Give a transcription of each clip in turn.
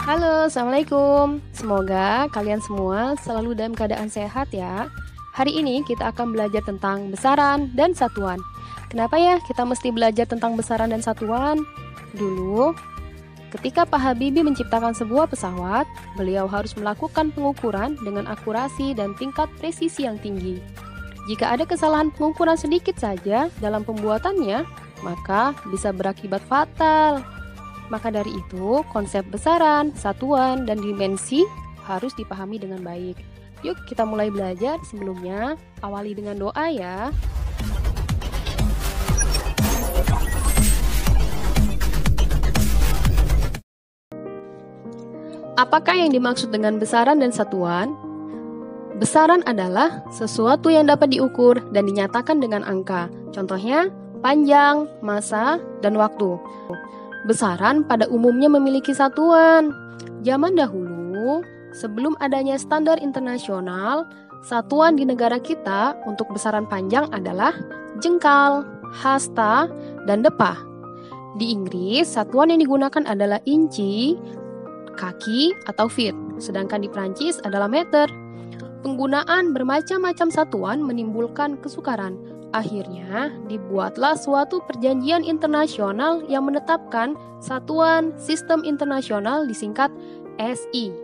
Halo, Assalamualaikum. Semoga kalian semua selalu dalam keadaan sehat ya. Hari ini kita akan belajar tentang besaran dan satuan. Kenapa ya kita mesti belajar tentang besaran dan satuan? Dulu, ketika Pak Habibie menciptakan sebuah pesawat, beliau harus melakukan pengukuran dengan akurasi dan tingkat presisi yang tinggi. Jika ada kesalahan pengukuran sedikit saja dalam pembuatannya, maka bisa berakibat fatal. Maka dari itu, konsep besaran, satuan, dan dimensi harus dipahami dengan baik. Yuk kita mulai belajar. Sebelumnya, awali dengan doa ya. Apakah yang dimaksud dengan besaran dan satuan? Besaran adalah sesuatu yang dapat diukur dan dinyatakan dengan angka. Contohnya, panjang, massa, dan waktu. Besaran pada umumnya memiliki satuan. Zaman dahulu, sebelum adanya standar internasional, satuan di negara kita untuk besaran panjang adalah jengkal, hasta, dan depah. Di Inggris, satuan yang digunakan adalah inci, kaki, atau feet, sedangkan di Prancis adalah meter. Penggunaan bermacam-macam satuan menimbulkan kesukaran. Akhirnya, dibuatlah suatu perjanjian internasional yang menetapkan Satuan Sistem Internasional disingkat SI.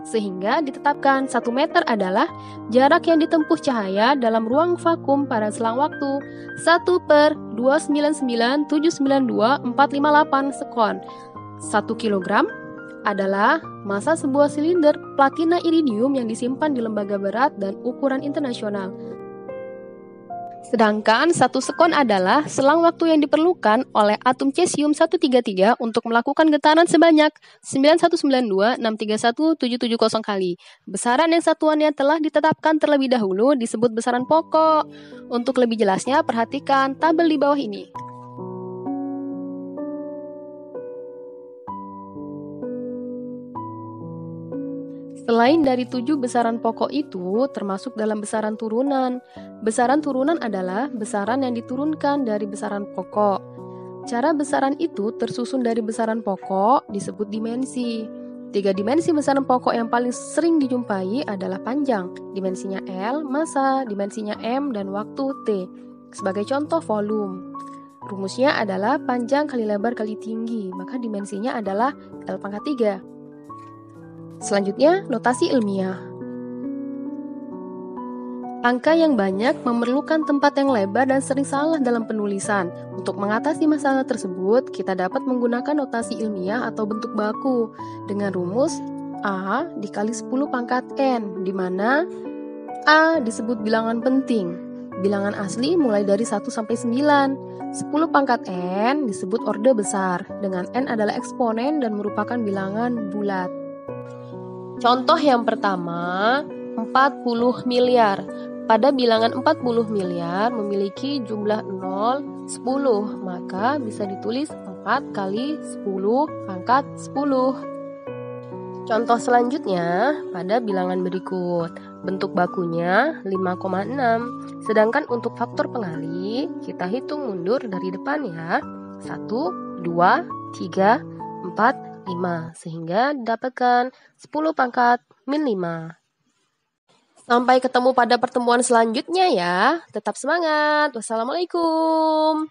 Sehingga ditetapkan 1 meter adalah jarak yang ditempuh cahaya dalam ruang vakum pada selang waktu 1/299,792,458 sekon. 1 kilogram adalah massa sebuah silinder platina iridium yang disimpan di lembaga berat dan ukuran internasional. Sedangkan 1 sekon adalah selang waktu yang diperlukan oleh atom cesium-133 untuk melakukan getaran sebanyak 9192.631.770 kali. Besaran yang satuannya telah ditetapkan terlebih dahulu disebut besaran pokok. Untuk lebih jelasnya, perhatikan tabel di bawah ini. Selain dari 7 besaran pokok itu, termasuk dalam besaran turunan. Besaran turunan adalah besaran yang diturunkan dari besaran pokok. Cara besaran itu tersusun dari besaran pokok disebut dimensi. 3 dimensi besaran pokok yang paling sering dijumpai adalah panjang, dimensinya L, massa, dimensinya M, dan waktu T. Sebagai contoh volume. Rumusnya adalah panjang kali lebar kali tinggi, maka dimensinya adalah L⁻3. Selanjutnya, notasi ilmiah. Angka yang banyak memerlukan tempat yang lebar dan sering salah dalam penulisan. Untuk mengatasi masalah tersebut, kita dapat menggunakan notasi ilmiah atau bentuk baku dengan rumus A dikali 10 pangkat N, di mana A disebut bilangan penting. Bilangan asli mulai dari 1 sampai 9. 10 pangkat N disebut orde besar, dengan N adalah eksponen dan merupakan bilangan bulat. Contoh yang pertama, 40 miliar. Pada bilangan 40 miliar memiliki jumlah 0, 10, maka bisa ditulis 4 kali 10 pangkat 10. Contoh selanjutnya, pada bilangan berikut, bentuk bakunya 5,6. Sedangkan untuk faktor pengali, kita hitung mundur dari depan ya. 1, 2, 3, 4, 5, sehingga dapatkan 10 pangkat min 5. Sampai ketemu pada pertemuan selanjutnya ya. Tetap semangat. Wassalamualaikum.